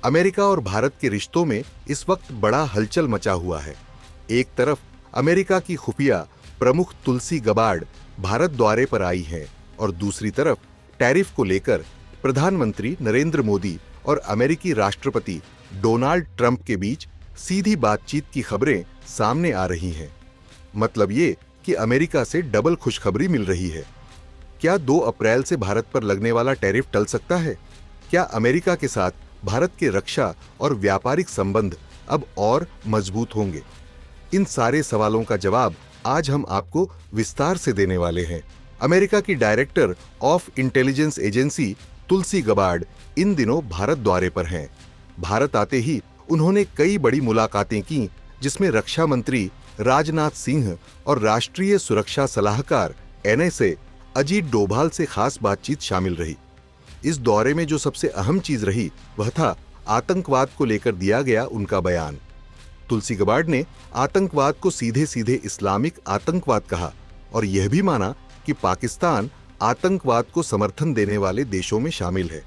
America और भारत के रिश्तों में इस वक्त बड़ा हलचल मचा हुआ है। एक तरफ अमेरिका की खुफिया प्रमुख तुलसी गबार्ड भारत दौरे पर आई हैं और दूसरी तरफ टैरिफ को लेकर प्रधानमंत्री नरेंद्र मोदी और अमेरिकी राष्ट्रपति डोनाल्ड ट्रंप के बीच सीधी बातचीत की खबरें सामने आ रही हैं। मतलब ये कि अमेरिका से डबल खुशखबरी मिल रही है। क्या 2 अप्रैल से भारत पर लगने वाला टैरिफ टल सकता है? क्या अमेरिका के साथ भारत के रक्षा और व्यापारिक संबंध अब और मजबूत होंगे? इन सारे सवालों का जवाब आज हम आपको विस्तार से देने वाले हैं। अमेरिका की director of intelligence agency Tulsi Gabbard इन दिनों भारत दौरे पर हैं। भारत आते ही उन्होंने कई बड़ी मुलाकातें की, जिसमें रक्षा मंत्री राजनाथ सिंह और राष्ट्रीय सुरक्षा सलाहकार NSA अजीत डोभाल से खास बातचीत शामिल रही। इस दौरे में जो सबसे अहम चीज रही वह था आतंकवाद को लेकर दिया गया उनका बयान। तुलसी गबार्ड ने आतंकवाद को सीधे सीधे इस्लामिक आतंकवाद कहा और यह भी माना कि पाकिस्तान आतंकवाद को समर्थन देने वाले देशों में शामिल है।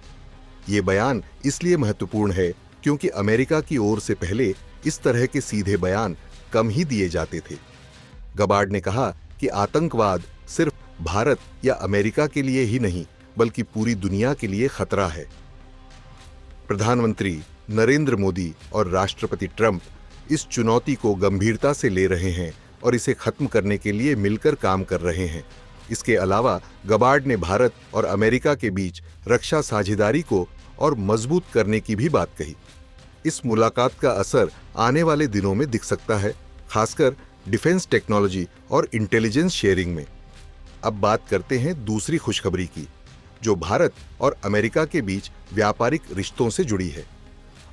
ये बयान इसलिए महत्वपूर्ण है क्योंकि अमेरिका की ओर से पहले इस तरह के सीधे बयान कम ही दिए जाते थे। गबार्ड ने कहा कि आतंकवाद सिर्फ भारत या अमेरिका के लिए ही नहीं बल्कि पूरी दुनिया के लिए खतरा है। प्रधानमंत्री नरेंद्र मोदी और राष्ट्रपति ट्रंप इस चुनौती को गंभीरता से ले रहे हैं और इसे खत्म करने के लिए मिलकर काम कर रहे हैं। इसके अलावा गबार्ड ने भारत और अमेरिका के बीच रक्षा साझेदारी को और मजबूत करने की भी बात कही। इस मुलाकात का असर आने वाले दिनों में दिख सकता है, खासकर डिफेंस टेक्नोलॉजी और इंटेलिजेंस शेयरिंग में। अब बात करते हैं दूसरी खुशखबरी की, जो भारत और अमेरिका के बीच व्यापारिक रिश्तों से जुड़ी है।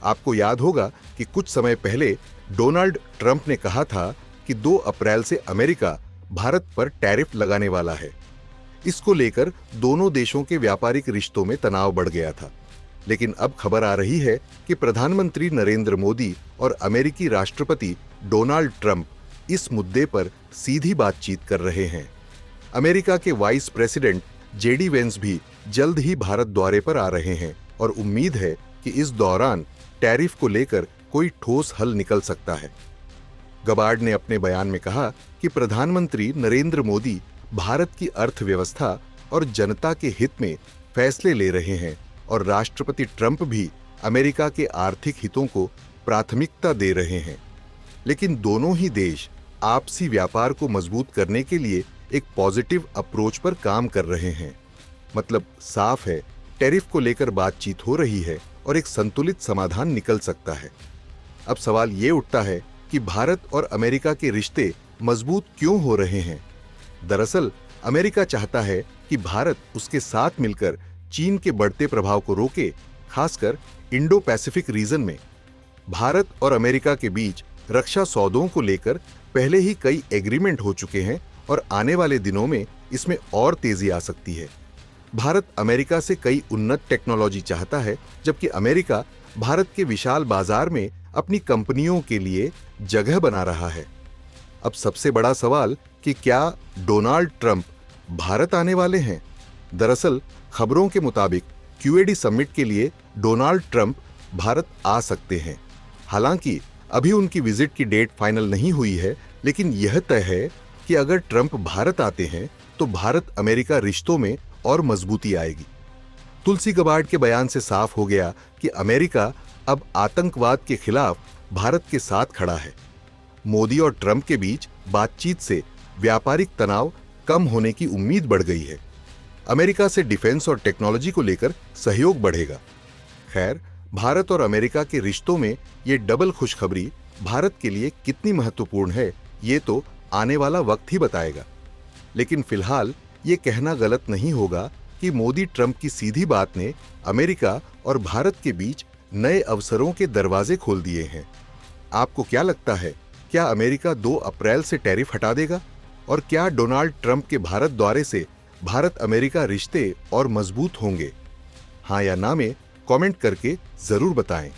आपको याद होगा कि कुछ समय पहले डोनाल्ड ट्रंप ने कहा था कि 2 अप्रैल से अमेरिका भारत पर टैरिफ लगाने वाला है। इसको लेकर दोनों देशों के व्यापारिक रिश्तों में तनाव बढ़ गया था। लेकिन अब खबर आ रही है कि प्रधानमंत्री नरेंद्र मोदी और अमेरिकी राष्ट्रपति डोनाल्ड ट्रंप इस मुद्दे पर सीधी बातचीत कर रहे हैं। अमेरिका के वाइस प्रेसिडेंट JD वेंस भी जल्द ही भारत दौरे पर आ रहे हैं और उम्मीद है कि इस दौरान टैरिफ को लेकर कोई ठोस हल निकल सकता है। गबार्ड ने अपने बयान में कहा कि प्रधानमंत्री नरेंद्र मोदी भारत की अर्थव्यवस्था और जनता के हित में फैसले ले रहे हैं और राष्ट्रपति ट्रंप भी अमेरिका के आर्थिक हितों को प्राथमिकता दे रहे हैं। लेकिन दोनों ही देश आपसी व्यापार को मजबूत करने के लिए एक पॉजिटिव अप्रोच पर काम कर रहे हैं। मतलब साफ है, टैरिफ को लेकर बातचीत हो रही है और एक संतुलित समाधान निकल सकता है। अब सवाल ये उठता है कि भारत और अमेरिका के रिश्ते मजबूत क्यों हो रहे हैं? दरअसल अमेरिका चाहता है कि भारत उसके साथ मिलकर चीन के बढ़ते प्रभाव को रोके, खासकर इंडो पैसिफिक रीजन में। भारत और अमेरिका के बीच रक्षा सौदों को लेकर पहले ही कई एग्रीमेंट हो चुके हैं और आने वाले दिनों में इसमें और तेजी आ सकती है। भारत अमेरिका से कई उन्नत टेक्नोलॉजी चाहता है, जबकि अमेरिका भारत के विशाल बाजार में अपनी कंपनियों के लिए जगह बना रहा है। अब सबसे बड़ा सवाल कि क्या डोनाल्ड ट्रंप भारत आने वाले हैं? दरअसल खबरों के मुताबिक QAD समिट के लिए डोनाल्ड ट्रंप भारत आ सकते हैं। हालांकि अभी उनकी विजिट की डेट फाइनल नहीं हुई है, लेकिन यह तय है कि अगर ट्रंप भारत आते हैं तो भारत अमेरिका रिश्तों में और मजबूती आएगी। तुलसी गबार्ड के बयान से साफ हो गया कि अमेरिका अब आतंकवाद के खिलाफ भारत के साथ खड़ा है। मोदी और ट्रंप के बीच बातचीत से व्यापारिक तनाव कम होने की उम्मीद बढ़ गई है। अमेरिका से डिफेंस और टेक्नोलॉजी को लेकर सहयोग बढ़ेगा। खैर, भारत और अमेरिका के रिश्तों में ये डबल खुशखबरी भारत के लिए कितनी महत्वपूर्ण है, ये तो आने वाला वक्त ही बताएगा। लेकिन फिलहाल ये कहना गलत नहीं होगा कि मोदी ट्रंप की सीधी बात ने अमेरिका और भारत के बीच नए अवसरों के दरवाजे खोल दिए हैं। आपको क्या लगता है, क्या अमेरिका 2 अप्रैल से टैरिफ हटा देगा? और क्या डोनाल्ड ट्रंप के भारत दौरे से भारत अमेरिका रिश्ते और मजबूत होंगे? हाँ या ना में कमेंट करके जरूर बताएं।